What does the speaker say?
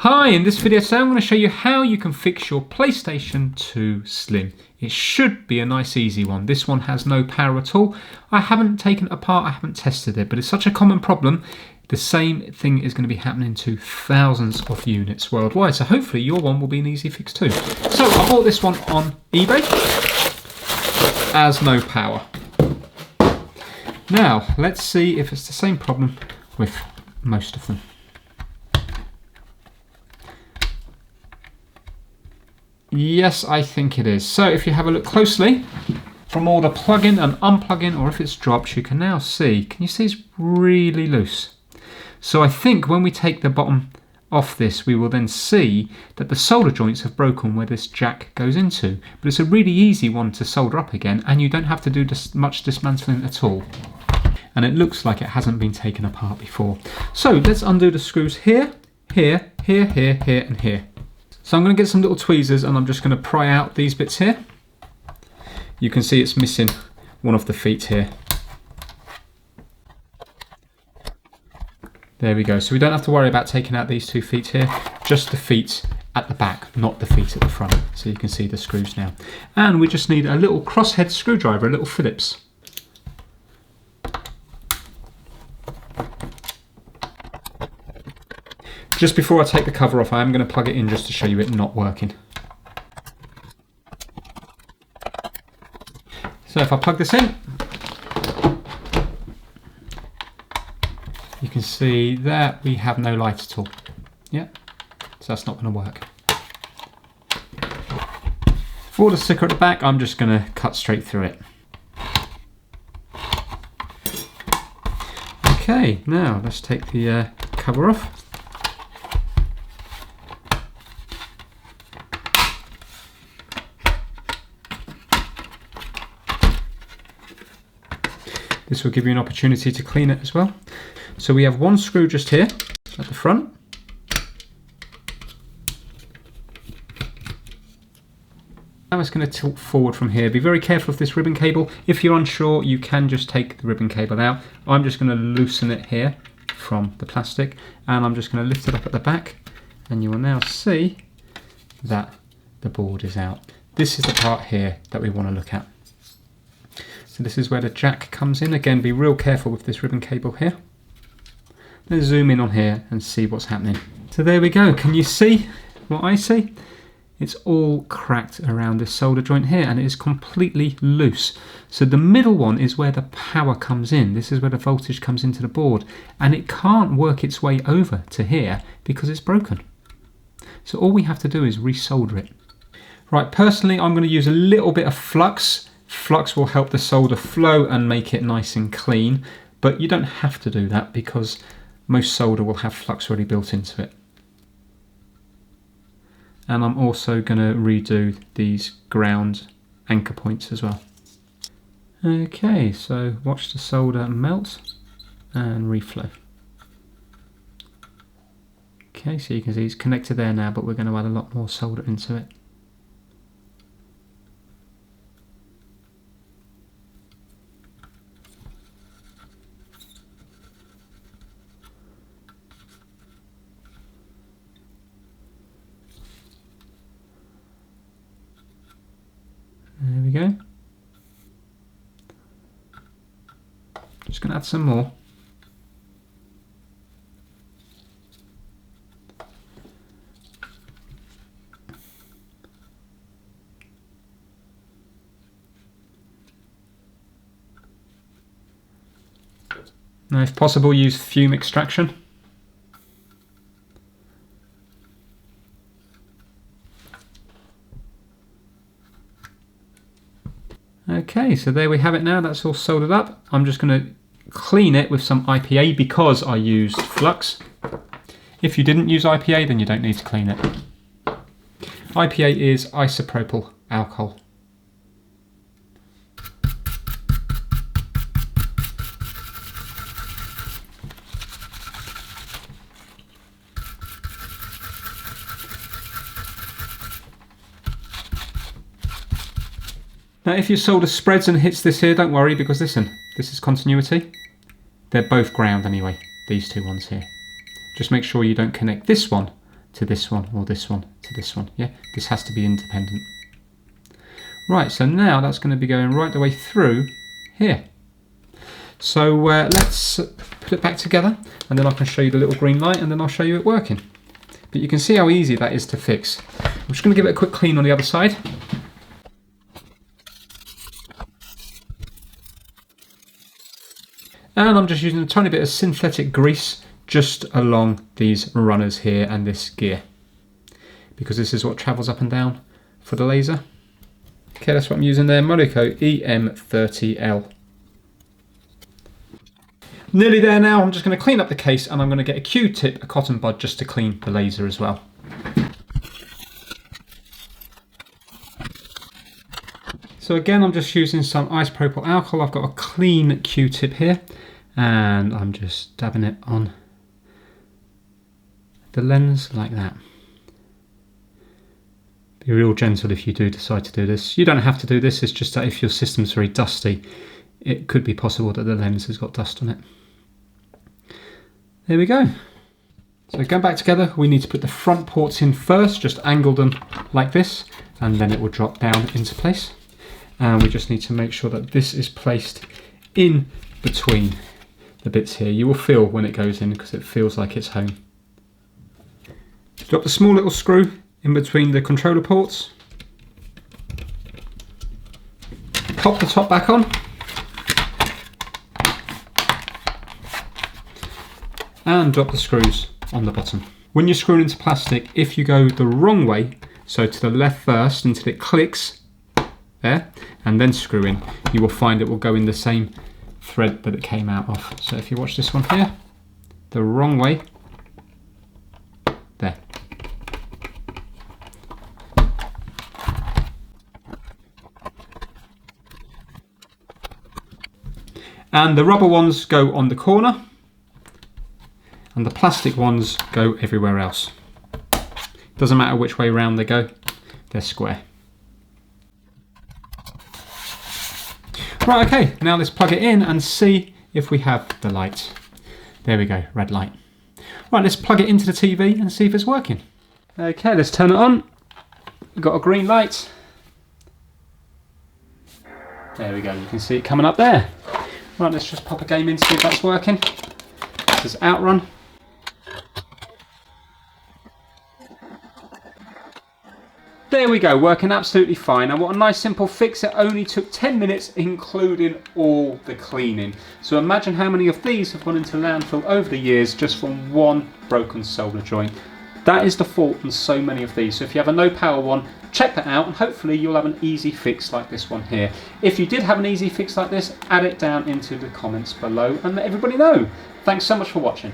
Hi, in this video today I'm going to show you how you can fix your PlayStation 2 Slim. It should be a nice easy one. This one has no power at all. I haven't taken it apart, I haven't tested it, but it's such a common problem. The same thing is going to be happening to thousands of units worldwide, so hopefully your one will be an easy fix too. So I bought this one on eBay as no power. Now let's see if it's the same problem with most of them. Yes, I think it is. So if you have a look closely, from all the plug-in and unplug-in, or if it's dropped, you can now see, can you see it's really loose? So I think when we take the bottom off this, we will then see that the solder joints have broken where this jack goes into. But it's a really easy one to solder up again, and you don't have to do much dismantling at all. And it looks like it hasn't been taken apart before. So let's undo the screws here, here, here, here, here, and here. So I'm going to get some little tweezers and I'm just going to pry out these bits here. You can see it's missing one of the feet here. There we go. So we don't have to worry about taking out these 2 feet here, just the feet at the back, not the feet at the front. So you can see the screws now. And we just need a little crosshead screwdriver, a little Phillips. Just before I take the cover off, I am going to plug it in just to show you it not working. So if I plug this in, you can see that we have no light at all. Yeah, so that's not going to work. For the sticker at the back, I'm just going to cut straight through it. Okay, now let's take the cover off. This will give you an opportunity to clean it as well. So we have one screw just here at the front. Now it's going to tilt forward from here. Be very careful of this ribbon cable. If you're unsure, you can just take the ribbon cable out. I'm just going to loosen it here from the plastic, and I'm just going to lift it up at the back, and you will now see that the board is out. This is the part here that we want to look at. So this is where the jack comes in. Again, be real careful with this ribbon cable here. Let's zoom in on here and see what's happening. So there we go. Can you see what I see? It's all cracked around this solder joint here, and it is completely loose. So the middle one is where the power comes in. This is where the voltage comes into the board, and it can't work its way over to here because it's broken. So all we have to do is resolder it. Right, personally, I'm going to use a little bit of flux. Flux will help the solder flow and make it nice and clean, but you don't have to do that because most solder will have flux already built into it. And I'm also going to redo these ground anchor points as well. Okay, so watch the solder melt and reflow. Okay, so you can see it's connected there now, but we're going to add a lot more solder into it. There we go. Just going to add some more. Now, if possible, use fume extraction. Okay, so there we have it now. That's all soldered up. I'm just going to clean it with some IPA because I used flux. If you didn't use IPA, then you don't need to clean it. IPA is isopropyl alcohol. Now if your solder spreads and hits this here, don't worry, because listen, this is continuity. They're both ground anyway, these two ones here. Just make sure you don't connect this one to this one, or this one to this one. Yeah, this has to be independent. Right, so now that's going to be going right the way through here. So let's put it back together, and then I can show you the little green light, and then I'll show you it working. But you can see how easy that is to fix. I'm just going to give it a quick clean on the other side. And I'm just using a tiny bit of synthetic grease just along these runners here and this gear, because this is what travels up and down for the laser. Okay, that's what I'm using there, Monaco EM30L. Nearly there now. I'm just going to clean up the case, and I'm going to get a Q-tip, a cotton bud, just to clean the laser as well. So again, I'm just using some isopropyl alcohol. I've got a clean Q-tip here, and I'm just dabbing it on the lens like that. Be real gentle if you do decide to do this. You don't have to do this, it's just that if your system's very dusty, it could be possible that the lens has got dust on it. There we go. So going back together, we need to put the front ports in first, just angle them like this, and then it will drop down into place. And we just need to make sure that this is placed in between the bits here. You will feel when it goes in, because it feels like it's home. Drop the small little screw in between the controller ports. Pop the top back on. And drop the screws on the bottom. When you're screwing into plastic, if you go the wrong way, so to the left first until it clicks there, and then screw in, you will find it will go in the same thread that it came out of. So if you watch this one here, the wrong way, there. And the rubber ones go on the corner, and the plastic ones go everywhere else. Doesn't matter which way round they go, they're square. Right, okay, now let's plug it in and see if we have the light. There we go, red light. Right, let's plug it into the TV and see if it's working. Okay, let's turn it on. We've got a green light. There we go, you can see it coming up there. Right, let's just pop a game in to see if that's working. This is Outrun. There we go, working absolutely fine. And what a nice simple fix. It only took 10 minutes, including all the cleaning. So imagine how many of these have gone into landfill over the years just from one broken solder joint. That is the fault in so many of these. So if you have a no power one, check that out, and hopefully you'll have an easy fix like this one here. If you did have an easy fix like this, add it down into the comments below and let everybody know. Thanks so much for watching.